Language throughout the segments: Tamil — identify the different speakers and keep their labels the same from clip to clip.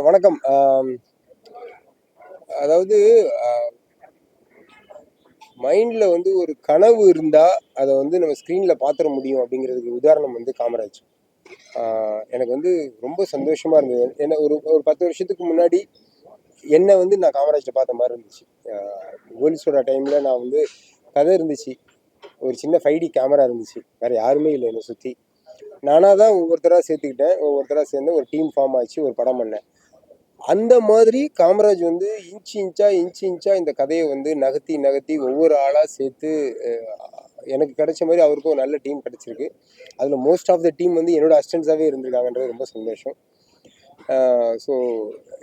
Speaker 1: வணக்கம். அதாவது மைண்ட்ல வந்து ஒரு கனவு இருந்தா, அத வந்து நம்ம ஸ்க்ரீன்ல பாத்துற முடியும் அப்படிங்கிறதுக்கு உதாரணம் வந்து காமராஜ். எனக்கு வந்து ரொம்ப சந்தோஷமா இருந்தது. ஏன்னா ஒரு ஒரு 10 வருஷத்துக்கு முன்னாடி என்ன வந்து நான் காமராஜ்ட்ட பார்த்த மாரி இருந்துச்சு. அ வேர்ல்ட்ஸோட டைம்ல நான் வந்து கதை இருந்துச்சு. ஒரு சின்ன 5டி கேமரா இருந்துச்சு. வேற யாருமே இல்ல என்ன சுத்தி. நானா தான் ஒவ்வொருத்தரா சேர்த்துக்கிட்டேன். ஒவ்வொருத்தரா சேர்ந்து ஒரு டீம் ஃபார்ம் ஆச்சு. ஒரு படம் பண்ணேன். அந்த மாதிரி காமராஜ் வந்து இன்ச் இன்ச்சா இந்த கதையை வந்து நகர்த்தி நகர்த்தி ஒவ்வொரு ஆளா சேர்த்து எனக்கு கிடைச்ச மாதிரி அவருக்கும் ஒரு நல்ல டீம் கிடைச்சிருக்கு. அதில் மோஸ்ட் ஆஃப் த டீம் வந்து என்னோட அசிஸ்டன்ஸாகவே இருந்திருக்காங்கன்றது ரொம்ப சந்தோஷம். ஸோ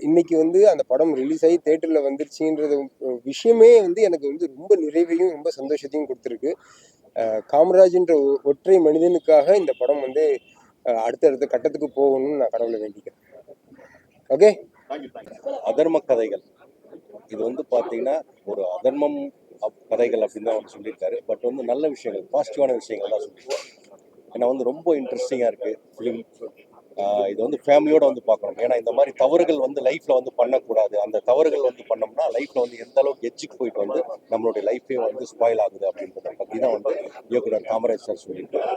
Speaker 1: இன்னைக்கு வந்து அந்த படம் ரிலீஸ் ஆகி தேட்டரில் வந்துருச்சுன்றது விஷயமே வந்து எனக்கு வந்து ரொம்ப நிறைவையும் ரொம்ப சந்தோஷத்தையும் கொடுத்துருக்கு. காமராஜ்ன்ற ஒற்றை மனிதனுக்காக இந்த படம் வந்து அடுத்தடுத்த கட்டத்துக்கு போகணும்னு நான் கடவுளை வேண்டிக்கிறேன். ஓகே.
Speaker 2: அதர்ம கதைகள் இது வந்து பார்த்தீங்கன்னா ஒரு அதர்மம் கதைகள் அப்படின்னு தான் அவர் சொல்லியிருக்காரு. பட் வந்து நல்ல விஷயங்கள், பாசிட்டிவான விஷயங்கள் தான் சொல்லியிருக்காரு. ஏன்னா வந்து ரொம்ப இன்ட்ரெஸ்டிங்காக இருக்குது ஃபிலிம். இது வந்து ஃபேமிலியோட வந்து பார்க்கணும். ஏன்னா இந்த மாதிரி தவறுகள் வந்து லைஃப்பில் வந்து பண்ணக்கூடாது. அந்த தவறுகள் வந்து பண்ணோம்னா லைஃப்பில் வந்து எந்த அளவுக்கு எச்சுக்கு போயிட்டு வந்து நம்மளுடைய லைஃபே வந்து ஸ்பாயில் ஆகுது அப்படின்றத பற்றி தான் வந்து இயக்குனர் காமராஜ் சார் சொல்லியிருக்காரு.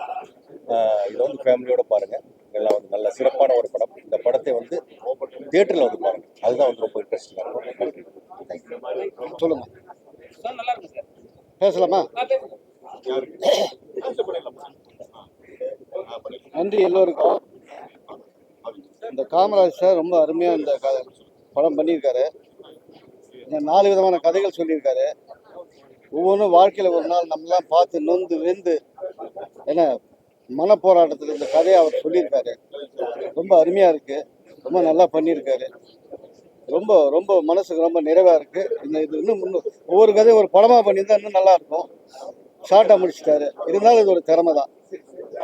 Speaker 2: இதை வந்து ஃபேமிலியோட பாருங்கள். எல்லாம் வந்து நல்ல சிறப்பான ஒரு படம். இந்த படத்தை வந்து தியேட்டரில் வந்து பாருங்கள். அதுதான் வந்து ரொம்ப இன்ட்ரெஸ்டிங்காக இருக்கும். நன்றி.
Speaker 3: சொல்லுங்க. பேசலாமா? நன்றி எல்லோருக்கும். இந்த காமராஜ் சார் ரொம்ப அருமையாக இந்த படம் பண்ணியிருக்காரு. இந்த 4 விதமான கதைகள் சொல்லியிருக்காரு. ஒவ்வொன்றும் வாழ்க்கையில் ஒரு நாள் நம்மளாம் பார்த்து நொந்து வெந்து ஏன்னா மனப்போராட்டத்தில் இந்த கதையை அவர் சொல்லியிருக்காரு. ரொம்ப அருமையாக இருக்குது. ரொம்ப நல்லா பண்ணியிருக்காரு. ரொம்ப ரொம்ப மனசுக்கு ரொம்ப நிறைவாக இருக்குது. இது இன்னும் ஒவ்வொரு கதையும் ஒரு படமாக பண்ணியிருந்தா இன்னும் நல்லா இருக்கும். ஷார்ட்டாக முடிச்சிட்டாரு. இருந்தாலும் இது ஒரு திறமை தான்.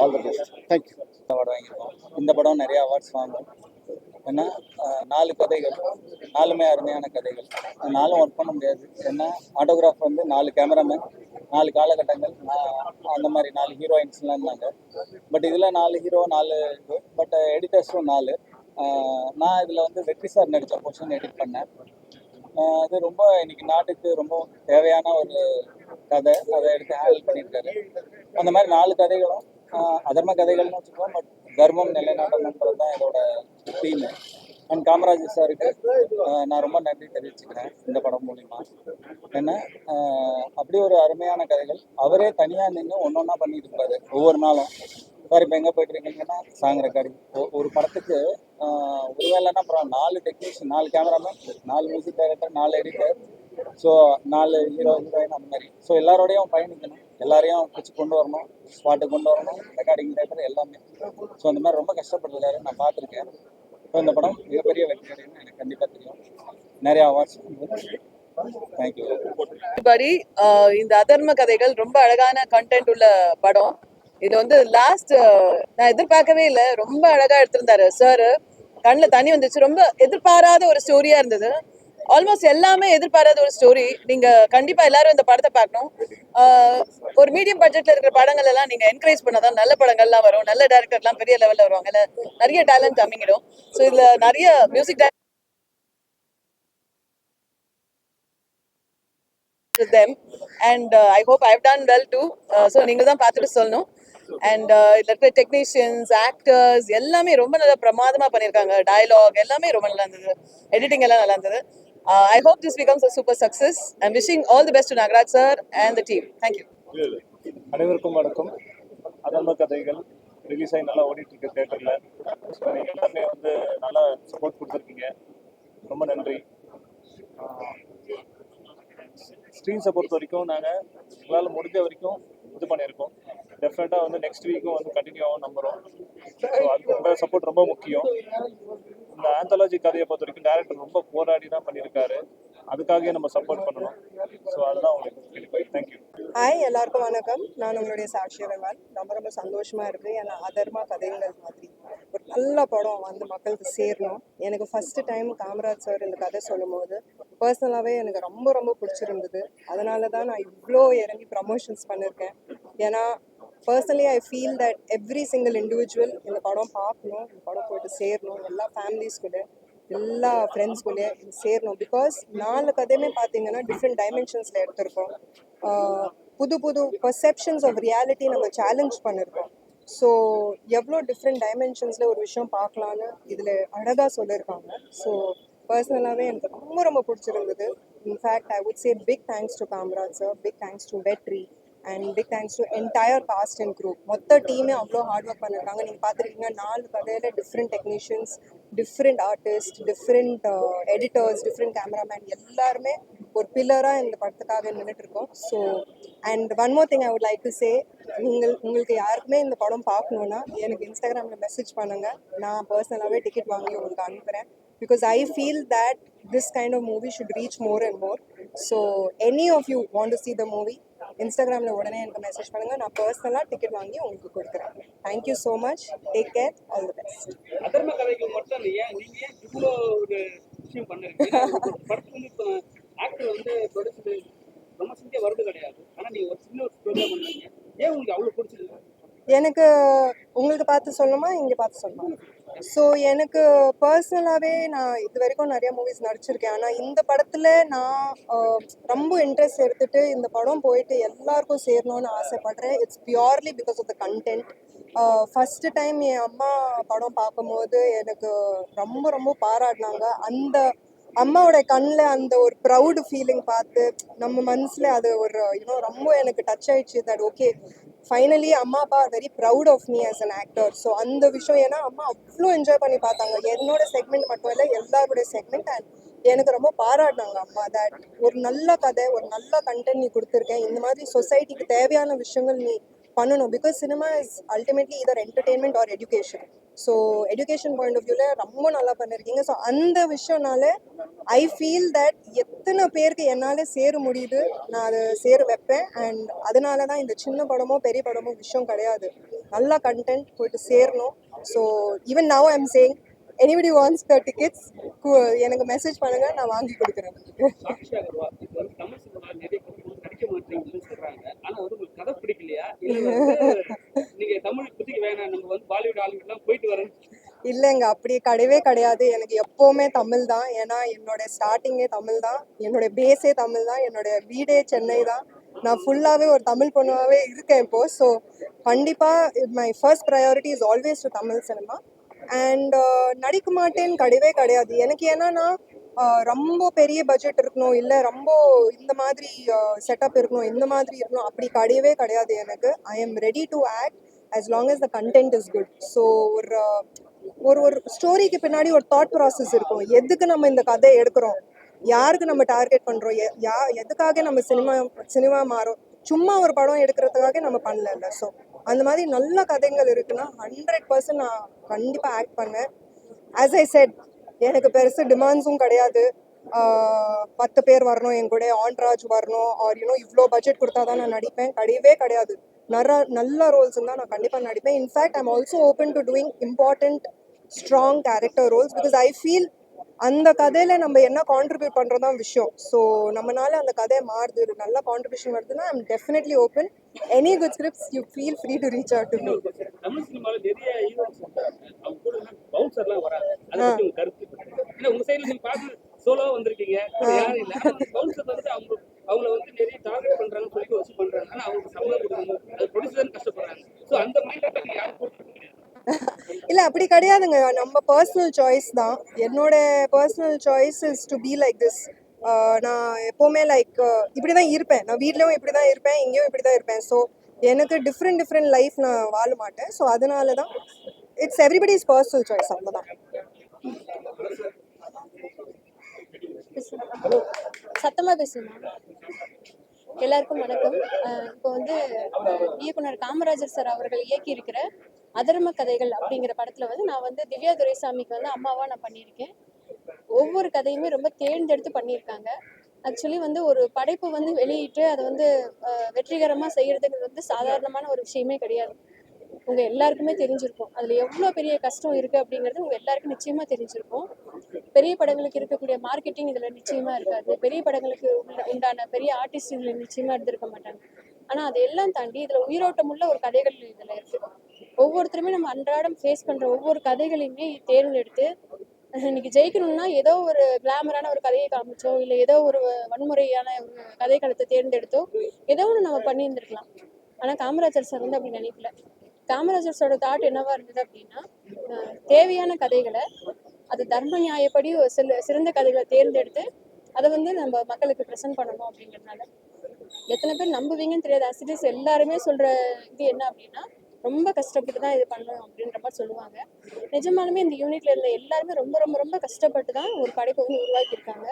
Speaker 3: All the best. Thank you.
Speaker 4: Award வாங்கியிருக்கோம். இந்த படம் நிறைய அவார்ட்ஸ் வாங்கும். ஏன்னா 4 கதைகள், 4மே அருமையான கதைகள். 4ம் ஒர்க் பண்ண முடியாது. ஏன்னா ஆட்டோகிராஃப் வந்து 4 கேமராமேன், 4 காலகட்டங்கள், அந்த மாதிரி 4 ஹீரோயின்ஸ்லாம் இருந்தாங்க. பட் இதில் 4 ஹீரோ 4 இது. பட் எடிட்டர்ஸும் 4. நான் இதில் வந்து வெற்றி சார் நடித்த போர்ஷன் எடிட் பண்ணேன். அது ரொம்ப இன்னைக்கு நாட்டுக்கு ரொம்ப தேவையான ஒரு கதை. அதை எடுத்து ஹேண்டில் பண்ணியிருக்காரு. அந்த மாதிரி 4 கதைகளும் அதர்ம கதைகள்னு வச்சுக்கோம். பட் தர்மம் நிலைநாட்டணுன்றது தான் இதோட தீம். அண்ட் காமராஜ் சாருக்கு நான் ரொம்ப நன்றி தெரிவிச்சுக்கிறேன் இந்த படம் மூலிமா. ஏன்னா அப்படி ஒரு அருமையான கதைகள் அவரே தனியாக நின்று ஒன்றா பண்ணிட்டு இருப்பாரு ஒவ்வொரு நாளும். சார் இப்போ எங்கே போயிட்டு இருக்கீங்கன்னா சாங் ரெக்கார்டிங். ஒரு படத்துக்கு ஒருவேளைன்னா அப்புறம் 4 technician, 4 cameraman, 4 music director, 4 editor, so 4 hero heroine அந்த மாதிரி. ஸோ எல்லாரோடையும் பயணிக்கணும், எல்லாரையும் பிடிச்சி கொண்டு வரணும், ஸ்பாட்டு கொண்டு வரணும், ரெக்கார்டிங் டைரக்டர் எல்லாமே. ஸோ அந்த மாதிரி ரொம்ப கஷ்டப்பட்டுருக்காரு, நான் பார்த்துருக்கேன். ஸோ இந்த படம் மிகப்பெரிய வெற்றி அடையும் எனக்கு கண்டிப்பாக தெரியும். நிறைய அவார்ட்ஸ். தேங்க்யூ.
Speaker 5: இந்த அதர்ம கதைகள் ரொம்ப அழகான கண்டென்ட் உள்ள படம். இது வந்து லாஸ்ட் நான் எதிர்பார்க்கவே இல்லை. ரொம்ப அழகா எடுத்திருந்தாரு சார். கண்ணில் தண்ணி வந்துச்சு. ரொம்ப எதிர்பாராத ஒரு ஸ்டோரியா இருந்தது. ஆல்மோஸ்ட் எல்லாமே எதிர்பாராத ஒரு ஸ்டோரி. நீங்க கண்டிப்பா எல்லாரும் இந்த படத்தை பார்க்கணும். ஒரு மீடியம் பட்ஜெட்ல இருக்கிற படங்கள் எல்லாம் நீங்க என்கரேஜ் பண்ணாதான் நல்ல படங்கள்லாம் வரும். நல்ல டைரக்டர்லாம் பெரிய லெவல்ல வருவாங்க. நிறைய டேலண்ட் அமைங்கிடும். ஸோ இதுல நிறைய music them and I hope I've done well too. So நீங்க தான் பார்த்துட்டு சொல்லணும். அண்ட் இதில் இருக்கிற டெக்னீஷியன்ஸ், ஆக்டர்ஸ் எல்லாமே ரொம்ப நல்லா பிரமாதமாக பண்ணியிருக்காங்க. டயலாக் எல்லாமே ரொம்ப நல்லா இருந்தது. எடிட்டிங் எல்லாம் நல்லா இருந்தது. I hope this becomes a super success. I'm wishing all the best to Nagaraj sir and the team. Thank you.
Speaker 6: அனைவருக்கும் வணக்கம். அதர்ம கதைகள் ரிலீஸ் ஆகி நல்லா ஓடிட்டு இருக்கு தேட்டரில். நீங்கள் எல்லாமே வந்து நல்லா சப்போர்ட் கொடுத்துருக்கீங்க, ரொம்ப நன்றி. ஸ்க்ரீன்ஸை பொறுத்த வரைக்கும் நாங்கள் எங்களால் முடிஞ்ச வரைக்கும் இது பண்ணியிருக்கோம். டெஃபினட்டாக வந்து நெக்ஸ்ட் வீக்கும் வந்து கண்டினியூ ஆகும் நம்புகிறோம். ஸோ அதுக்கு உங்கள் சப்போர்ட் ரொம்ப முக்கியம். இந்த ஆந்தாலஜி கதையை பொறுத்த வரைக்கும் டேரக்டர் ரொம்ப போராடி தான் பண்ணியிருக்காரு. அதுக்காகவே நம்ம சப்போர்ட் பண்ணணும். ஸோ அதுதான் உங்களுக்கு தேங்க்யூ.
Speaker 7: ஹாய், எல்லாருக்கும் வணக்கம். நான் உங்களுடைய சாக்ஷி அகர்வால். ரொம்ப ரொம்ப சந்தோஷமாக இருக்குது. ஏன்னா அதர்மா கதைகள் மாதிரி ஒரு நல்ல படம் வந்து மக்களுக்கு சேரணும். எனக்கு ஃபஸ்ட்டு டைம் காமராஜ் சார் இந்த கதை சொல்லும் போது பர்சனலாகவே எனக்கு ரொம்ப ரொம்ப பிடிச்சிருந்தது. அதனால தான் நான் இவ்வளோ இறங்கி ப்ரமோஷன்ஸ் பண்ணியிருக்கேன். ஏன்னா personally I feel that every single individual இந்த படம் பார்க்கணும், இந்த படம் போய்ட்டு சேரணும் எல்லா ஃபேமிலிஸ் கூட. எல்லா ஃப்ரெண்ட்ஸ்குள்ளே சேரணும். பிகாஸ் 4 கதையுமே பார்த்தீங்கன்னா டிஃப்ரெண்ட் டைமென்ஷன்ஸில் எடுத்திருக்கோம். புது புது பர்செப்ஷன்ஸ் ஆஃப் ரியாலிட்டி நம்ம சேலஞ்ச் பண்ணியிருக்கோம். ஸோ எவ்வளோ டிஃப்ரெண்ட் டைமென்ஷன்ஸில் ஒரு விஷயம் பார்க்கலான்னு இதில் அழகாக சொல்லியிருக்காங்க. ஸோ பர்சனலாகவே எனக்கு ரொம்ப ரொம்ப பிடிச்சிருந்தது. In fact I would say big thanks to Kamaraj sir, big thanks to Vetri and big thanks to entire cast and group. மொத்த டீமே அவ்வளோ ஹார்ட் ஒர்க் பண்ணியிருக்காங்க. நீங்கள் பார்த்துருக்கீங்க 4 கதையில் different technicians, different artist, different editors, different cameraman எல்லாருமே ஒரு பில்லராக இந்த படத்துக்காக நின்றுட்டு இருக்கோம். So and one more thing I would like to say, உங்களுக்கு யாருக்குமே இந்த படம் பார்க்கணுன்னா எனக்கு இன்ஸ்டாகிராமில் மெசேஜ் பண்ணுங்கள். நான் பர்சனலாகவே டிக்கெட் வாங்கி உங்களுக்கு அனுப்புகிறேன். Because I feel that this kind of movie should reach more and more. So any of you want to see the movie, இன்ஸ்டாகிராமில் உடனே எனக்கு மெசேஜ் பண்ணுங்கள். நான் பர்சனலாக டிக்கெட் வாங்கி உங்களுக்கு கொடுக்குறேன். Thank you so much. Take care. All the best.
Speaker 8: அதர்ம கதைகள் மட்டும் இல்லையா, நீங்க ஏன் இவ்வளோ ஒரு விஷயம் பண்ணுறீங்க? படத்துக்கு வந்து இப்போ ஆக்டர் வந்து ப்ரொடியூசர் ரொம்ப செஞ்சே வருது கிடையாது. ஆனால் நீங்கள் ஒரு சின்ன ஒரு ப்ரோக்ராம் பண்ணுறீங்க. ஏன் உங்களுக்கு அவ்வளோ பிடிச்சிருக்கு?
Speaker 7: எனக்கு உங்களுக்கு பார்த்து சொல்லணுமா, இங்கே பார்த்து சொல்லணுமா? ஸோ எனக்கு பர்சனலாகவே நான் இது வரைக்கும் நிறைய மூவிஸ் நடிச்சிருக்கேன். ஆனால் இந்த படத்தில் நான் ரொம்ப இன்ட்ரெஸ்ட் எடுத்துட்டு இந்த படம் போயிட்டு எல்லாருக்கும் சேரணும்னு ஆசைப்படுறேன். It's purely because of the content. First time என் அம்மா படம் பார்க்கும்போது எனக்கு ரொம்ப ரொம்ப பாராட்டினாங்க. அந்த அம்மாவோட கண்ணில் அந்த ஒரு ப்ரௌடு ஃபீலிங் பார்த்து நம்ம மனசில் அது ஒரு ரொம்ப எனக்கு டச் ஆயிடுச்சு. தட் ஓகே, ஃபைனலி அம்மா அப்பா are very proud of me as an actor. So அந்த விஷயம், ஏன்னா அம்மா அவ்வளோ என்ஜாய் பண்ணி பார்த்தாங்க. என்னோட செக்மெண்ட் மட்டும் இல்லை, எல்லாருடைய செக்மெண்ட். அண்ட் எனக்கு ரொம்ப பாராட்டினாங்க அம்மா. தட் ஒரு நல்ல கதை, ஒரு நல்ல கண்டென்ட் நீ கொடுத்துருக்கேன். இந்த மாதிரி சொசைட்டிக்கு தேவையான விஷயங்கள் நீ பண்ணணும். Because cinema is ultimately either entertainment or education. So education point of வியூவில் ரொம்ப நல்லா பண்ணியிருக்கீங்க. ஸோ அந்த விஷயம்னால ஐ ஃபீல் தட் எத்தனை பேருக்கு என்னால் சேர முடியுது, நான் அதை சேர வைப்பேன். அண்ட் அதனால தான் இந்த சின்ன படமோ பெரிய படமோ விஷயம் கிடையாது, நல்ல கண்டென்ட் போயிட்டு சேரணும். So even now I am saying anybody wants the tickets, எனக்கு மெசேஜ் பண்ணுங்கள், நான் வாங்கி கொடுக்குறேன்.
Speaker 8: சாக்ஷி அகர்வால் இப்போ வந்து தமிழ் சினிமா நிறைய படம் வந்து நடிக்க மாட்டீங்கன்னு சொல்கிறாங்க. ஆனால் வந்து உங்களுக்கு கதை பிடிக்கலையா, இல்லை வந்து நீங்கள் தமிழ் இப்போதைக்கு வேணாம், நம்ம வந்து பாலிவுட் ஹாலிவுட்லாம் போயிட்டு வரேன்?
Speaker 7: இல்லைங்க, அப்படி கிடையவே கிடையாது. எனக்கு எப்போவுமே தமிழ் தான். ஏன்னா என்னோட ஸ்டார்டிங்கே தமிழ் தான், என்னோட பேஸே தமிழ் தான், என்னோட வீடே சென்னை தான். நான் ஃபுல்லாகவே ஒரு தமிழ் பொண்ணாகவே இருக்கேன் இப்போது. ஸோ கண்டிப்பாக my first priority is always to Tamil cinema. And நடிக்க மாட்டேன்னு கிடையவே கிடையாது எனக்கு. ஏன்னா ரொம்ப பெரிய பட்ஜெட் இருக்கணும், இல்லை ரொம்ப இந்த மாதிரி செட்டப் இருக்கணும், இந்த மாதிரி இருக்கணும், அப்படி கிடையவே கிடையாது எனக்கு. I am ready to act as long as the content is good. So ஒரு ஸ்டோரிக்கு பின்னாடி ஒரு தாட் ப்ராசஸ் இருக்கும். எதுக்கு நம்ம இந்த கதையை எடுக்கிறோம், யாருக்கு நம்ம டார்கெட் பண்ணுறோம், எதுக்காக நம்ம சினிமா மாறும், சும்மா ஒரு படம் எடுக்கிறதுக்காக நம்ம பண்ணல. ஸோ அந்த மாதிரி நல்ல கதைகள் இருக்குன்னா 100% நான் கண்டிப்பாக ஆக்ட் பண்ணேன். ஆஸ் ஐ செட், எனக்கு பெருசு டிமாண்ட்ஸும் கிடையாது. 10 பேர் வரணும் என் கூட, ஆன்ராஜ் வரணும், ஆர் இவ்வளோ பட்ஜெட் கொடுத்தா தான் நான் நடிப்பேன், கிடையவே கிடையாது. நல்ல ரோல்ஸ் இருந்தால் நான் கண்டிப்பாக நடிப்பேன். In fact I'm also open to doing important strong character roles. Because I feel அந்த கதையில் நம்ம என்ன கான்ட்ரிபியூட் பண்ணுறது தான் விஷயம். ஸோ நம்மளால அந்த கதையை மாறுது, ஒரு நல்ல கான்ட்ரிபியூஷன் வருதுன்னா I'm definitely open. Any good scripts you feel free to reach out to me.
Speaker 8: Tamil சினிமாவில் நிறைய ஹீரோஸ் அவங்க கூட பவுன்சர்லாம் வராங்க. அதை பற்றி உங்க கருத்து? ஏன்னா உங்க சைடில் நீங்கள் பார்த்து சோலோவாக வந்திருக்கீங்க, யாரும் இல்லை. பவுன்சர் வந்து அவங்கள வந்து நிறைய டார்கெட் பண்ணுறாங்கன்னு சொல்லி வச்சு பண்ணுறாங்க. ஆனால் அவங்களுக்கு சம்பளம் கொடுக்கணும், அது ப்ரொடியூசர் கஷ்டப்படுறாங்க. ஸோ அந்த மைண்டில் யாரும் போட்டு
Speaker 7: இல்லை, அப்படி கிடையாதுங்க. நம்ம பர்சனல் சாய்ஸ் தான். என்னோட personal choice is to be like this. நான் எப்போவுமே லைக் இப்படி தான் இருப்பேன். நான் வீட்லேயும் இப்படி தான் இருப்பேன், இங்கேயும் இப்படி தான் இருப்பேன். ஸோ எனக்கு டிஃப்ரெண்ட் லைஃப் நான் வாழ மாட்டேன். ஸோ அதனால தான் இட்ஸ் எவ்ரிபடிஸ் பர்சனல் சாய்ஸ், அவ்வளோதான்.
Speaker 9: சத்தமாக பேசுமா? எல்லாருக்கும் வணக்கம். இப்போ வந்து இயக்குனர் காமராஜர் சார் அவர்கள் இயக்கியிருக்கிற அதர்ம கதைகள் அப்படிங்கிற படத்தில் வந்து நான் வந்து திவ்யா துரைசாமிக்கு வந்து அம்மாவாக நான் பண்ணியிருக்கேன். ஒவ்வொரு கதையுமே ரொம்ப தேர்ந்தெடுத்து பண்ணியிருக்காங்க. ஆக்சுவலி வந்து ஒரு படைப்பு வந்து வெளியிட்டு அதை வந்து வெற்றிகரமாக செய்கிறதுக்கு வந்து சாதாரணமான ஒரு விஷயமே கிடையாது. உங்கள் எல்லாருக்குமே தெரிஞ்சிருக்கும் அதில் எவ்வளோ பெரிய கஷ்டம் இருக்குது அப்படிங்கிறது உங்கள் எல்லாருக்கும் நிச்சயமாக தெரிஞ்சிருக்கும். பெரிய படங்களுக்கு இருக்கக்கூடிய மார்க்கெட்டிங் இதில் நிச்சயமாக இருக்காது. பெரிய படங்களுக்கு உண்டான பெரிய ஆர்டிஸ்ட் இதில் நிச்சயமாக எடுத்திருக்க மாட்டாங்க. ஆனால் அதையெல்லாம் தாண்டி இதில் உயிரோட்டமுள்ள ஒரு கதைகள் இதில் இருக்குது. ஒவ்வொருத்தருமே நம்ம அன்றாடம் ஃபேஸ் பண்ணுற ஒவ்வொரு கதைகளையுமே தேர்ந்தெடுத்து இன்னைக்கு ஜெயிக்கணும்னா ஏதோ ஒரு கிளாமரான ஒரு கதையை காமிச்சோ இல்லை ஏதோ ஒரு வன்முறையான ஒரு கதை களத்தை தேர்ந்தெடுத்தோ ஏதோ ஒன்று நம்ம பண்ணியிருந்திருக்கலாம். ஆனால் காமராஜர் சார் வந்து அப்படி நினைக்கல. காமராஜர் சாரோட தாட் என்னவா இருந்தது அப்படின்னா, தேவையான கதைகளை அது தர்ம நியாயப்படி ஒரு சிறந்த கதைகளை தேர்ந்தெடுத்து அதை வந்து நம்ம மக்களுக்கு ப்ரெசென்ட் பண்ணணும் அப்படிங்கிறதுனால. எத்தனை பேர் நம்புவீங்கன்னு தெரியாது. அசிடிஸ் எல்லாருமே சொல்ற இது என்ன அப்படின்னா, ரொம்ப கஷ்டப்பட்டு தான் இது பண்ணணும் அப்படின்ற மாதிரி சொல்லுவாங்க. நிஜமாலுமே இந்த யூனிட்ல இருந்த எல்லாருமே ரொம்ப ரொம்ப ரொம்ப கஷ்டப்பட்டு தான் ஒரு படைப்பை வந்து உருவாக்கியிருக்காங்க.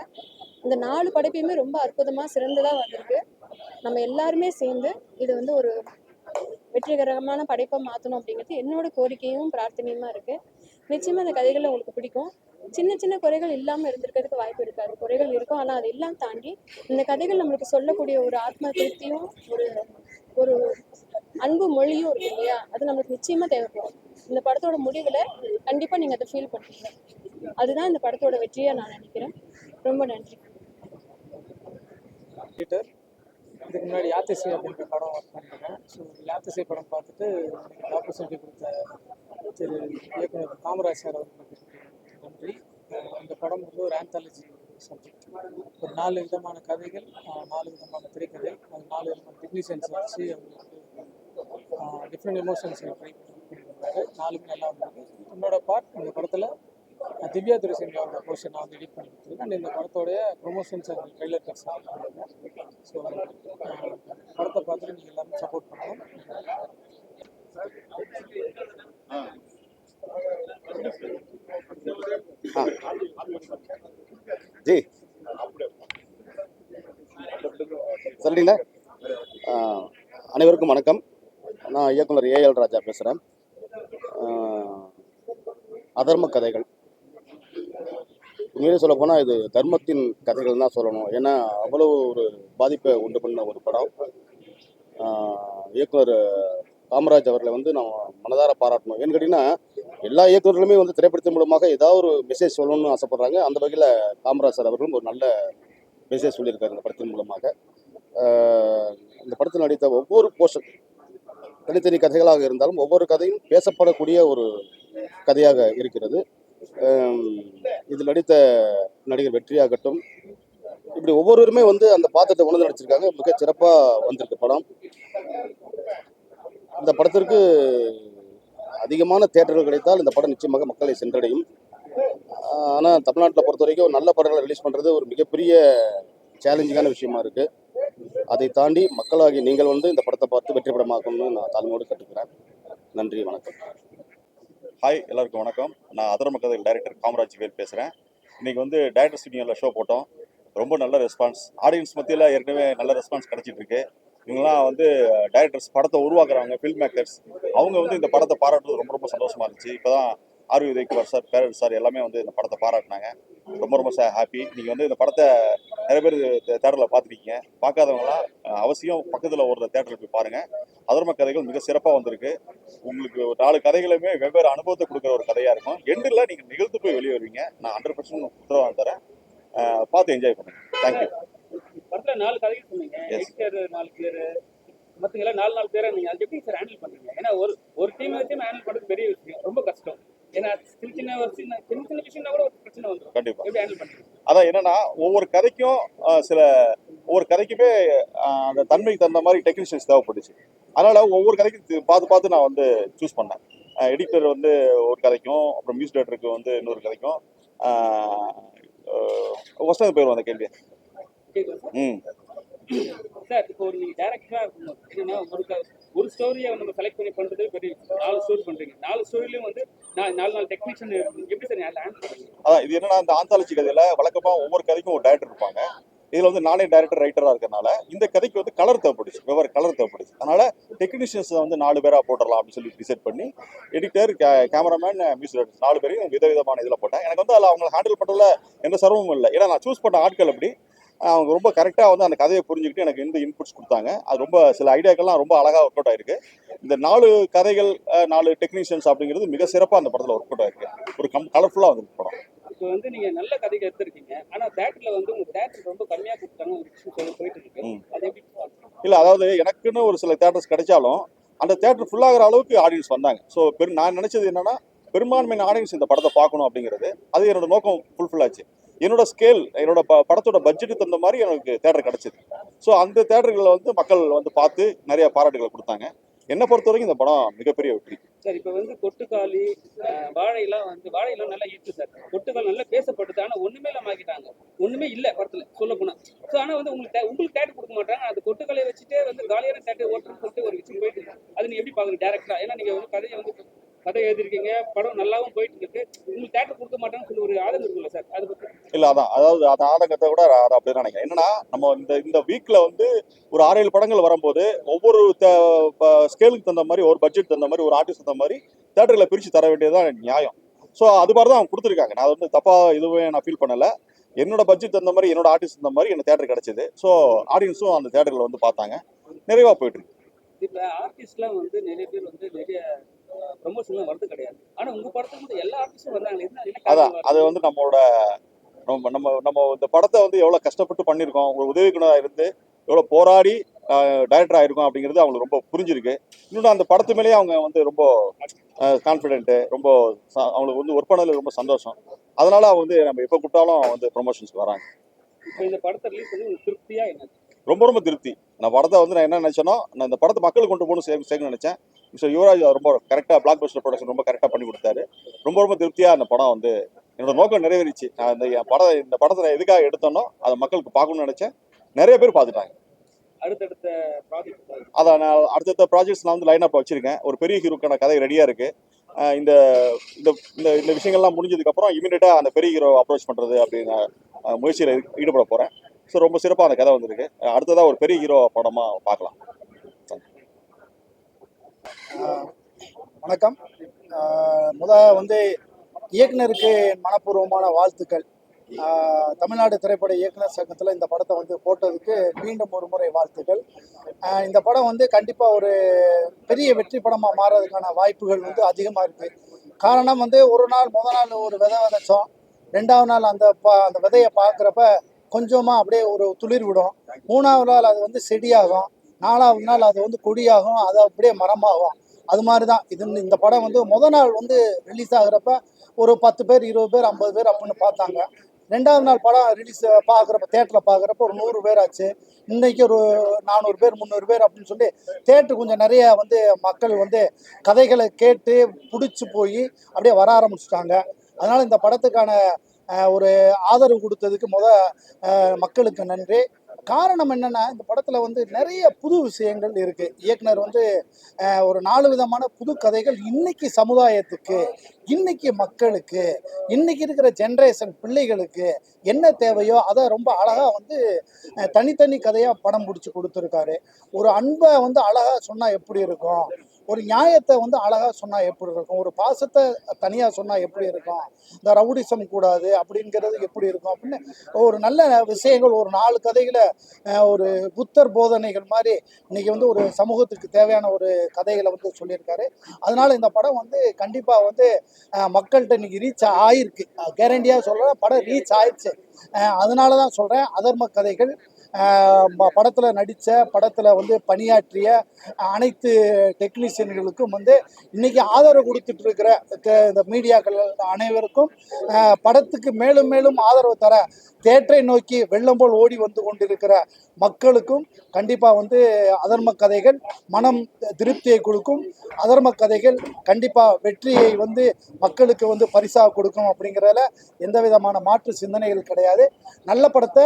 Speaker 9: இந்த 4 படைப்பையுமே ரொம்ப அற்புதமா சிறந்ததா வந்திருக்கு. நம்ம எல்லாருமே சேர்ந்து இது வந்து ஒரு வெற்றிகரமான படைப்பை மாற்றணும் அப்படிங்கிறது என்னோட கோரிக்கையும் பிரார்த்தனையுமா இருக்கு. நிச்சயமா இந்த கதைகள் உங்களுக்கு பிடிக்கும். சின்ன சின்ன குறைகள் இல்லாமல் இருந்திருக்கிறதுக்கு வாய்ப்பு இருக்காது. குறைகள் இருக்கும், ஆனால் அதெல்லாம் தாண்டி இந்த கதைகள் நம்மளுக்கு சொல்லக்கூடிய ஒரு ஆத்ம திருப்தியும் ஒரு ஒரு அன்பு மொழியும் இருக்கு இல்லையா, அது நம்மளுக்கு நிச்சயமா தேவைப்படும். இந்த படத்தோட முடிவில் கண்டிப்பாக நீங்கள் அதை ஃபீல் பண்ணுவீங்க. அதுதான் இந்த படத்தோட வெற்றியாக நான் நினைக்கிறேன். ரொம்ப நன்றி.
Speaker 4: இதுக்கு முன்னாடி யாத்திசை அப்படின்ற படம் ஒர்க் பண்ணிருக்கேன். ஸோ யாத்திசை படம் பார்த்துட்டு எனக்கு ஆப்பர்ச்சுனிட்டி கொடுத்த திரு இயக்குனர் காமராஜ் சார் அவர்களுக்கு நன்றி. இந்த படம் வந்து ஒரு ஆந்தாலஜி சப்ஜெக்ட். ஒரு 4 விதமான கதைகள், 4 விதமான திரைக்கதை, அது 4 விதமான டெக்னீஷியன்ஸ் வச்சு அவங்களுக்கு டிஃப்ரெண்ட் எமோஷன்ஸ் ட்ரை பண்ணியிருக்காரு. 4மே நல்லா இருந்தது. என்னோட பார்ட் இந்த படத்தில் திவ்யா துரைசிங்கோட போர்ஷன் நான் வந்து எடிட் பண்ணி கொடுத்துருக்கேன். அண்ட் இந்த படத்தோடைய ப்ரொமோஷன்ஸ் அண்ட் ட்ரெய்லர் கட்ஸ் பண்ணியிருக்கேன். ஸோ படத்தை பார்த்துட்டு நீங்கள் எல்லாரும் சப்போர்ட் பண்ணணும்.
Speaker 3: ஜி சொல்லிட்டீங்களா? அனைவருக்கும் வணக்கம். நான் இயக்குனர் ஏஎல் ராஜா பேசுகிறேன். அதர்ம கதைகள், உண்மையிலே சொல்ல போனால் இது தர்மத்தின் கதைகள் தான் சொல்லணும். ஏன்னா அவ்வளோ ஒரு பாதிப்பை உண்டு பண்ண ஒரு படம். இயக்குனர் காமராஜ் அவர்களை வந்து நான் மனதார பாராட்டணும். ஏன்னு கேட்டிங்கன்னா, எல்லா இயக்குநர்களுமே வந்து திரைப்படத்தின் மூலமாக ஏதாவது ஒரு மெசேஜ் சொல்லணும்னு ஆசைப்படுறாங்க. அந்த வகையில் காமராஜ் சார் அவர்களும் ஒரு நல்ல மெசேஜ் சொல்லியிருக்காரு இந்த படத்தின் மூலமாக. இந்த படத்தில் நடித்த ஒவ்வொரு போர்ஷன் தனித்தனி கதைகளாக இருந்தாலும் ஒவ்வொரு கதையும் பேசப்படக்கூடிய ஒரு கதையாக இருக்கிறது. இதில் நடித்த நடிகர் வெற்றியாகட்டும், இப்படி ஒவ்வொருவருமே வந்து அந்த பாத்திரத்தை உணர்ந்து நடிச்சிருக்காங்க. மிக சிறப்பாக வந்திருக்கு படம். இந்த படத்திற்கு அதிகமான தியேட்டர்கள் கிடைத்தால் இந்த படம் நிச்சயமாக மக்களை சென்றடையும். ஆனால் தமிழ்நாட்டில் பொறுத்த வரைக்கும் நல்ல படங்களை ரிலீஸ் பண்ணுறது ஒரு மிகப்பெரிய சேலஞ்சிங்கான விஷயமா இருக்குது. அதை தாண்டி மக்களாகி நீங்கள் வந்து இந்த படத்தை பார்த்து வெற்றி படமாக்கணும்னு நான் தாழ்மையோடு கேட்டுக்கிறேன். நன்றி, வணக்கம்.
Speaker 10: ஹாய், எல்லாருக்கும் வணக்கம். நான் அதர்ம கதைகள் டைரக்டர் காமராஜ் வேல் பேசுகிறேன். இன்றைக்கி வந்து டைரக்டர் ஸ்டுடியோவில் ஷோ போட்டோம். ரொம்ப நல்ல ரெஸ்பான்ஸ், ஆடியன்ஸ் மத்தியில் ஏற்கனவே நல்ல ரெஸ்பான்ஸ் கிடச்சிட்டு இருக்கு. இவங்கெல்லாம் வந்து டைரக்டர்ஸ், படத்தை உருவாக்குறவங்க, ஃபில்ம் மேக்கர்ஸ், அவங்க வந்து இந்த படத்தை பாராட்டுறது ரொம்ப ரொம்ப சந்தோஷமாக இருந்துச்சு. இப்போ தான் ஆர்வி உதயகுமார் சார், பேரர் சார் எல்லாமே வந்து இந்த படத்தை பாராட்டினாங்க. ரொம்ப ரொம்ப ஹாப்பி. நீங்கள் வந்து இந்த படத்தை நிறைய பேர் தேட்டரில் பார்த்துருக்கீங்க. பார்க்காதவங்களாம் அவசியம் பக்கத்தில் ஒரு தேட்டரில் போய் பாருங்கள். அதர்ம கதைகள் மிக சிறப்பாக வந்திருக்கு. உங்களுக்கு 4 கதைகளுமே வெவ்வேறு அனுபவத்தை கொடுக்குற ஒரு கதையாக இருக்கும். எண்டில் நீங்கள் நிகழ்த்து போய் வெளியே வருவீங்க. நான் 100% உத்தரவாதம் தரேன். பார்த்து என்ஜாய் பண்ணுங்க. தேங்க்யூ.
Speaker 8: படத்துல 4 கதைகள் சொன்னீங்க. எடிட்டர் 4 பேர், மற்றவங்க 4 பேரை நீங்கள் அது எப்படி சார் ஹேண்டில் பண்ணுறீங்க? ஏன்னா ஒரு டீம் ஹேண்டில் பண்ணுறது பெரிய விஷயம், ரொம்ப கஷ்டம். ஏன்னா சின்ன விஷயம்னா கூட ஒரு பிரச்சனை வந்துடும்.
Speaker 10: கண்டிப்பாக
Speaker 8: எப்படி ஹேண்டில் பண்ணுறீங்க?
Speaker 10: அதான் என்னன்னா, ஒவ்வொரு கதைக்கும் ஒவ்வொரு கதைக்குமே அந்த தன்மைக்கு தகுந்த மாதிரி டெக்னீஷியன்ஸ் தேவைப்பட்டுச்சு. அதனால் ஒவ்வொரு கதைக்கும் பார்த்து நான் வந்து சூஸ் பண்ணேன். எடிட்டர் வந்து ஒரு கதைக்கும், அப்புறம் மியூசிக் டைரக்டருக்கு வந்து இன்னொரு கதைக்கும். ஃபஸ்ட்டு போயிடுவோம் அந்த கேள்வியை.
Speaker 8: சார், இப்போ நீங்கள் டேரக்டராக இருக்கணும், என்னன்னா ஒரு ஸ்டோரியை நம்ம செலக்ட் பண்ணி பண்ணுறது பெரிய 4 ஸ்டோரி பண்ணுறீங்க. 4 ஸ்டோரிலையும் வந்து 4 டெக்னீஷியன் எப்படி சார் ஹேண்டில் பண்ணுறீங்க?
Speaker 10: அதான் இது என்னன்னா, இந்த ஆந்தாலஜி கதையில் வழக்கமாக ஒவ்வொரு கதைக்கும் ஒரு டைரக்டர் இருப்பாங்க. இதில் வந்து நானே டைரக்டர் ரைட்டராக இருக்கிறனால இந்த கதைக்கு வந்து கலர் தேவைப்படுச்சு, வெவ்வேறு கலர் தேவைப்படுச்சு. அதனால் டெக்னீஷியன்ஸை வந்து 4 பேராக போட்டுடலாம் அப்படின்னு சொல்லி டிசைட் பண்ணி எடிட்டர், கேமராமேன், மியூசிக் டைரக்டர் 4 பேரையும் விதவிதமான இதில் போட்டேன். எனக்கு வந்து அதில் அவங்களை ஹேண்டில் பண்ணுறதுல எந்த சிரமமும் இல்லை. ஏன்னா நான் சூஸ் பண்ண ஆட்கள் அப்படி அவங்க ரொம்ப கரெக்டாக வந்து அந்த கதையை புரிஞ்சுக்கிட்டு எனக்கு இந்த இன்புட்ஸ் கொடுத்தாங்க. அது ரொம்ப சில ஐடியாக்கள்லாம் ரொம்ப அழகாக ஒர்க் அவுட் ஆயிருக்கு. இந்த 4 கதைகள், 4 டெக்னீஷியன்ஸ் அப்படிங்கிறது மிக சிறப்பாக அந்த படத்தில் ஒர்க் அவுட் ஆயிருக்கு. ஒரு கலர்ஃபுல்லாக வந்து படம்.
Speaker 8: இப்போ வந்து நீங்கள் நல்ல கதைக்கு எடுத்துருக்கீங்க, ஆனால் தேட்டரில் வந்து உங்கள் தேட்டர் ரொம்ப கம்மியாக கொடுத்தாங்க ஒரு விஷயம் போயிட்டு இருக்கு. அது எப்படி?
Speaker 10: இல்லை, அதாவது எனக்குன்னு ஒரு சில தேட்டர்ஸ் கிடைச்சாலும் அந்த தேட்டர் ஃபுல்லாகிற அளவுக்கு ஆடியன்ஸ் வந்தாங்க. ஸோ நான் நினச்சது என்னன்னா, பெரும்பான்மையான ஆடியன்ஸ் இந்த படத்தை பார்க்கணும் அப்படிங்கிறது அது என்னோட நோக்கம் ஃபுல்ஃபில் ஆச்சு. என்னோட ஸ்கேல், என்னோட படத்தோட பட்ஜெட்டுக்கு தகுந்த மாதிரி எனக்கு தேட்டர் கிடைச்சிது. ஸோ அந்த தேட்டர்களில் வந்து மக்கள் வந்து பார்த்து நிறைய பாராட்டுகளை கொடுத்தாங்க. என்னை பொறுத்த வரைக்கும் இந்த படம் மிகப்பெரிய வெற்றி.
Speaker 8: சார் இப்போ வந்து கொட்டுக்காளி வாழையெல்லாம் வாழையெல்லாம் நல்லா ஈர்த்து சார். கொட்டுக்கால் நல்லா பேசப்படுது, ஆனால் ஒண்ணுமே இல்லாம ஆக்கிட்டாங்க. ஒண்ணுமே இல்லை படத்துல சொல்ல போனா. ஸோ ஆனால் வந்து உங்களுக்கு தேட்டர் கொடுக்க மாட்டாங்க. அந்த கொட்டுக்காலையை வச்சுட்டே வந்து காலியான தேட்டர் ஓட்டுன்னு சொல்லிட்டு ஒரு விஷயம் போயிட்டு இருக்கு. அது நீ எப்படி பாக்குறீங்க டேரக்டா? ஏன்னா நீங்க வந்து கதை எழுதிருக்கீங்க, படம் நல்லாவும் போயிட்டு இருக்கு. உங்களுக்கு தேட்டர் கொடுக்க மாட்டாங்கன்னு சொல்லி ஒரு ஆதங்கம் இருக்குல்ல சார், அதை பத்தி?
Speaker 10: இல்லை, அதாவது அந்த ஆதங்கத்தை கூட அதை அப்படி நினைக்கிறேன். என்னன்னா நம்ம இந்த வீக்ல வந்து ஒரு 6-7 படங்கள் வரும்போது ஒவ்வொரு ஸ்கேலுக்கு தகுந்த மாதிரி, ஒரு பட்ஜெட் தகுந்த மாதிரி, ஒரு ஆர்டிஸ்ட் தகுந்த மாதிரி தேட்டர்களை பிரித்து தர வேண்டியதுதான் நியாயம். ஸோ அது மாதிரி தான் அவங்க கொடுத்துருக்காங்க. நான் வந்து தப்பா இதுவே நான் ஃபீல் பண்ணலை. என்னோட பட்ஜெட் தகுந்த மாதிரி, என்னோட ஆர்டிஸ்ட் தகுந்த மாதிரி எனக்கு தேட்டர் கிடைச்சது. ஸோ ஆடியன்ஸும் அந்த தேட்டர்களை வந்து பார்த்தாங்க, நிறைவாக போயிட்டு இருக்கு.
Speaker 8: இப்போ ஆர்டிஸ்ட்லாம் வந்து நிறைய பேர் வந்து நிறைய ப்ரமோஷன்லாம் வரது கிடையாது. ஆனால் உங்கள் படத்துக்கு வந்து எல்லா ஆர்டிஸ்டும் வர்றாங்க.
Speaker 10: அதான் அது வந்து நம்மளோட நம்ம இந்த படத்தை வந்து எவ்வளோ கஷ்டப்பட்டு பண்ணியிருக்கோம், ஒரு உதவிக்குனராக இருந்து எவ்வளோ போராடி டைரக்டர் ஆகிருக்கோம் அப்படிங்கிறது அவங்களுக்கு ரொம்ப புரிஞ்சிருக்கு. இன்னொன்று அந்த படத்து மேலேயே அவங்க வந்து ரொம்ப கான்ஃபிடென்ட்டு, ரொம்ப அவங்களுக்கு வந்து ஒர்க் பண்ணதில் ரொம்ப சந்தோஷம். அதனால அவங்க வந்து நம்ம எப்போ கூப்பிட்டாலும் வந்து ப்ரொமோஷன்ஸ்க்கு வராங்க.
Speaker 8: இப்போ இந்த படத்தை ரிலீஸ் பண்ணி உங்களுக்கு திருப்தியா என்ன?
Speaker 10: ரொம்ப திருப்தி. நான் படத்தை வந்து நான் என்ன நினச்சேனோ, நான் இந்த படத்தை மக்களுக்கு கொண்டு போகணும் சேர்க்கணும்னு நினச்சேன். மிஸ்டர் யுவராஜ் ரொம்ப கரெக்டாக பிளாக் பஸ்டர் ப்ரொடக்ஷன் ரொம்ப கரெக்டாக பண்ணி கொடுத்தாரு. ரொம்ப திருப்தியாக அந்த படம் வந்து என்னோட நோக்கம் நிறைவேறிச்சு. நான் இந்த படத்தை நான் எதுக்காக எடுத்தோனோ அதை மக்களுக்கு பார்க்கணும்னு நினச்சேன். நிறைய பேர் பார்த்துட்டாங்க.
Speaker 8: அடுத்தடுத்த
Speaker 10: ப்ராஜெக்ட்ஸ் நான் வந்து லைன் அப் வச்சிருக்கேன். ஒரு பெரிய ஹீரோக்கான கதை ரெடியாக இருக்கு. இந்த இந்த விஷயங்கள்லாம் முடிஞ்சதுக்கப்புறம் இமீடியட்டாக அந்த பெரிய ஹீரோ அப்ரோச் பண்ணுறது அப்படின்னு முயற்சியில் ஈடுபட போகிறேன். ஸோ ரொம்ப சிறப்பாக அந்த கதை வந்திருக்கு. அடுத்ததாக ஒரு பெரிய ஹீரோ படமாக பார்க்கலாம்.
Speaker 11: வணக்கம். வந்து இயக்குனருக்கு மனப்பூர்வமான வாழ்த்துக்கள். தமிழ்நாடு திரைப்பட இயக்குனர் சங்கத்தில் இந்த படத்தை வந்து போட்டதுக்கு மீண்டும் ஒரு முறை வாழ்த்துக்கள். இந்த படம் வந்து கண்டிப்பாக ஒரு பெரிய வெற்றி படமாக மாறுறதுக்கான வாய்ப்புகள் வந்து அதிகமாக இருக்குது. காரணம் வந்து முதல் நாள் ஒரு விதைச்சோம். 2வது நாள் அந்த விதையை பார்க்குறப்ப கொஞ்சமாக அப்படியே ஒரு துளிர் விடும். 3வது நாள் அது வந்து செடியாகும். 4வது நாள் அது வந்து கொடியாகும். அது அப்படியே மரமாகும். அது மாதிரி தான் இந்த படம் வந்து முதல் நாள் வந்து ரிலீஸ் ஆகுறப்ப ஒரு 10 பேர், 20 பேர், 50 பேர் அப்படின்னு பார்த்தாங்க. 2வது நாள் படம் ரிலீஸ் பார்க்குறப்ப தேட்டரில் பார்க்குறப்ப ஒரு 100 பேர் ஆச்சு. இன்றைக்கி ஒரு 400 பேர், 300 பேர் அப்படின்னு சொல்லி தேட்டரு கொஞ்சம் நிறைய வந்து மக்கள் வந்து கதைகளை கேட்டு பிடிச்சி போய் அப்படியே வர ஆரம்பிச்சிட்டாங்க. அதனால் இந்த படத்துக்கான ஒரு ஆதரவு கொடுத்ததுக்கு மக்களுக்கு நன்றி. காரணம் என்னன்னா, இந்த படத்தில் வந்து நிறைய புது விஷயங்கள் இருக்குது. இயக்குனர் வந்து ஒரு 4 விதமான புது கதைகள் இன்னைக்கு சமுதாயத்துக்கு, இன்னைக்கு மக்களுக்கு, இன்னைக்கு இருக்கிற ஜென்ரேஷன் பிள்ளைகளுக்கு என்ன தேவையோ அதை ரொம்ப அழகாக வந்து தனித்தனி கதையாக படம் பிடிச்சி கொடுத்துருக்காரு. ஒரு அன்பை வந்து அழகாக சொன்னால் எப்படி இருக்கும், ஒரு நியாயத்தை வந்து அழகாக சொன்னால் எப்படி இருக்கும், ஒரு பாசத்தை தனியாக சொன்னால் எப்படி இருக்கும், இந்த ரவுடிசம் கூடாது அப்படிங்கிறது எப்படி இருக்கும் அப்படின்னு ஒரு நல்ல விஷயங்கள், ஒரு 4 கதைகளை ஒரு புத்தர் போதனைகள் மாதிரி இன்னைக்கு வந்து ஒரு சமூகத்துக்கு தேவையான ஒரு கதைகளை வந்து சொல்லியிருக்காரு. அதனால இந்த படம் வந்து கண்டிப்பாக வந்து மக்கள்கிட்ட இன்னைக்கு ரீச் ஆயிருக்கு. கேரண்டியாக சொல்கிறேன், படம் ரீச் ஆயிடுச்சு. அதனால தான் சொல்கிறேன், அதர்ம கதைகள் படத்தில் நடித்த, படத்தில் வந்து பணியாற்றிய அனைத்து டெக்னீஷியன்களுக்கும் வந்து இன்றைக்கி ஆதரவு கொடுத்துட்டு இருக்கிற இந்த மீடியாக்கள் அனைவருக்கும், படத்துக்கு மேலும் மேலும் ஆதரவு தர தேட்டரை நோக்கி வெள்ளம் போல் ஓடி வந்து கொண்டிருக்கிற மக்களுக்கும் கண்டிப்பாக வந்து அதர்ம கதைகள் மனம் திருப்தியை கொடுக்கும். அதர்ம கதைகள் கண்டிப்பாக வெற்றியை வந்து மக்களுக்கு வந்து பரிசாக கொடுக்கும். அப்படிங்கிறதுல எந்த விதமான மாற்று சிந்தனைகள் கிடையாது. நல்ல படத்தை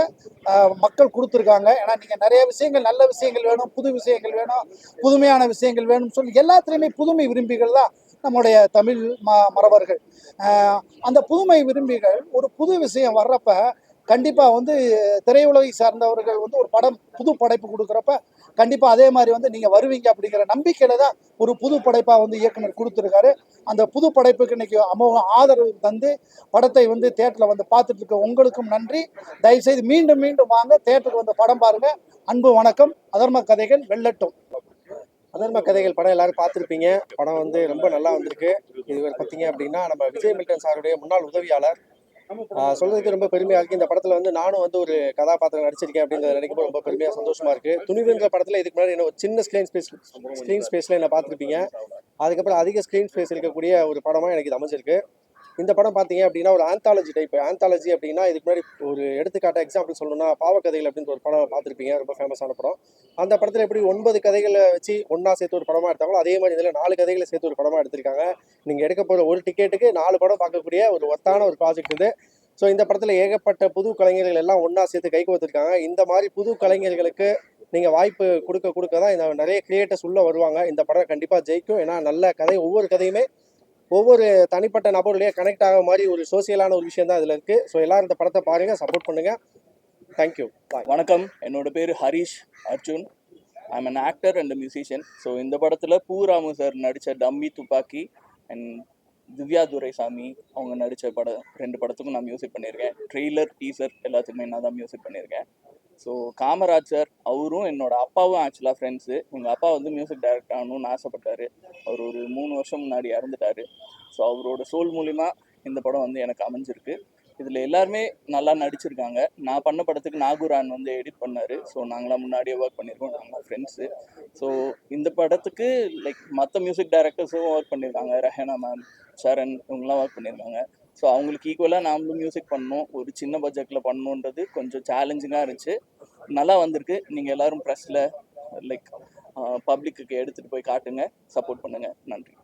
Speaker 11: மக்கள் கொடுத்துருக்காங்க. ஏன்னா நீங்கள் நிறைய விஷயங்கள், நல்ல விஷயங்கள் வேணும், புது விஷயங்கள் வேணும், புதுமையான விஷயங்கள் வேணும்னு சொல்லி எல்லாத்துலேயுமே புதுமை விரும்பிகள் தான் நம்முடைய தமிழ் மறவர்கள். அந்த புதுமை விரும்பிகள் ஒரு புது விஷயம் வர்றப்ப கண்டிப்பாக வந்து திரையுலகை சார்ந்தவர்கள் வந்து ஒரு படம் புது படைப்பு கொடுக்குறப்ப கண்டிப்பாக அதே மாதிரி வந்து நீங்கள் வருவீங்க அப்படிங்கிற நம்பிக்கையில் தான் ஒரு புது படைப்பாக வந்து இயக்குனர் கொடுத்துருக்காரு. அந்த புது படைப்புக்கு இன்னைக்கு அமோக ஆதரவு தந்து படத்தை வந்து தேட்டரில் வந்து பார்த்துட்டு இருக்க உங்களுக்கும் நன்றி. தயவுசெய்து மீண்டும் மீண்டும் வாங்க, தேட்டருக்கு வந்து படம் பாருங்கள். அன்பு வணக்கம். அதர்ம கதைகள் வெல்லட்டும்.
Speaker 12: அதர்ம கதைகள் படம் எல்லாரும் பார்த்துருப்பீங்க. படம் வந்து ரொம்ப நல்லா வந்திருக்கு. இது பார்த்தீங்க அப்படின்னா நம்ம விஜய் மில்டன் சாருடைய முன்னாள் உதவியாளர். சொல்றதுக்கு ரொம்ப பெருமையாக இருக்குது. இந்த படத்தில் வந்து நானும் வந்து ஒரு கதாபாத்திரம் நடிச்சிருக்கேன் அப்படின்றத நினைக்கும்போது ரொம்ப பெருமையாக சந்தோஷமாக இருக்குது. துணிவுன்ற படத்தில் இதுக்கு முன்னாடி என்ன ஒரு சின்ன ஸ்க்ரீன் ஸ்பேஸில் என்ன பார்த்துருப்பீங்க. அதுக்கப்புறம் அதிக ஸ்க்ரீன் ஸ்பேஸ் இருக்கக்கூடிய ஒரு படமாக எனக்கு இது அமைஞ்சிருக்கு. இந்த படம் பார்த்தீங்க அப்படின்னா ஒரு ஆந்தாலஜி டைப். ஆந்தாலஜி அப்படின்னா இதுக்கு முன்னாடி ஒரு எடுத்துக்காட்டு எக்ஸாம்பிள் சொல்லணும்னா பாவக்கதைகள் அப்படின்னு ஒரு படம் பார்த்துருப்பீங்க, ரொம்ப ஃபேமஸான படம். அந்த படத்தில் எப்படி 9 கதைகளை வச்சு ஒன்றா சேர்த்து ஒரு படமாக எடுத்தாங்களோ அதே மாதிரி இதில் 4 கதைகளை சேர்த்து ஒரு படமாக எடுத்திருக்காங்க. நீங்கள் எடுக்க போகிற ஒரு டிக்கெட்டுக்கு 4 படம் பார்க்கக்கூடிய ஒரு ஒத்தான ஒரு ப்ராஜெக்ட் இது. ஸோ இந்த படத்தில் ஏகப்பட்ட புது கலைஞர்கள் எல்லாம் ஒன்றா சேர்த்து கை கோர்த்துருக்காங்க. இந்த மாதிரி புது கலைஞர்களுக்கு நீங்கள் வாய்ப்பு கொடுக்க தான் இந்த நிறைய கிரியேட்டர்ஸ் உள்ளே வருவாங்க. இந்த படம் கண்டிப்பாக ஜெயிக்கும். ஏன்னா நல்ல கதை, ஒவ்வொரு கதையுமே ஒவ்வொரு தனிப்பட்ட நபருடைய கனெக்ட் ஆக மாதிரி ஒரு சோசியலான ஒரு விஷயம் தான் இதில் இருக்குது. ஸோ எல்லாரும் இந்த படத்தை பாருங்கள், சப்போர்ட் பண்ணுங்கள். தேங்க்யூ.
Speaker 13: வணக்கம், என்னோட பேர் Harish Arjun. I'm an actor and musician. So இந்த படத்தில் பூராமு சார் நடித்த டம்மி துப்பாக்கி அண்ட் திவ்யா துரைசாமி அவங்க நடித்த 2 படத்துக்கும் நான் மியூசிக் பண்ணியிருக்கேன். ட்ரெய்லர், டீசர் எல்லாத்துக்குமே நான் தான் மியூசிக் பண்ணியிருக்கேன். ஸோ காமராஜ் சார் அவரும் என்னோட அப்பாவும் ஆக்சுவலாக ஃப்ரெண்ட்ஸு. எங்கள் அப்பா வந்து மியூசிக் டைரக்டர் ஆகணும்னு ஆசைப்பட்டார். அவர் ஒரு 3 வருஷம் முன்னாடி இறந்துட்டார். ஸோ அவரோட சோல் மூலிமா இந்த படம் வந்து எனக்கு அமைஞ்சிருக்கு. இதில் எல்லாருமே நல்லா நடிச்சிருக்காங்க. நான் பண்ண படத்துக்கு நாகூரான் வந்து எடிட் பண்ணார். ஸோ நாங்களாம் முன்னாடியே ஒர்க் பண்ணியிருக்கோம், நாங்கள் ஃப்ரெண்ட்ஸு. ஸோ இந்த படத்துக்கு மற்ற மியூசிக் டைரக்டர்ஸும் ஒர்க் பண்ணியிருக்காங்க. ரெஹானா மேம், சரண் இவங்கெல்லாம் ஒர்க் பண்ணியிருக்காங்க. ஸோ அவங்களுக்கு ஈக்குவலாக நாமளும் மியூசிக் பண்ணணும், ஒரு சின்ன பட்ஜெட்டில் பண்ணணுன்றது கொஞ்சம் சேலஞ்சிங்காக இருந்துச்சு. நல்லா வந்திருக்கு. நீங்கள் எல்லோரும் ப்ரெஸ்ஸில் பப்ளிக்கு எடுத்துகிட்டு போய் காட்டுங்க, சப்போர்ட் பண்ணுங்கள். நன்றி.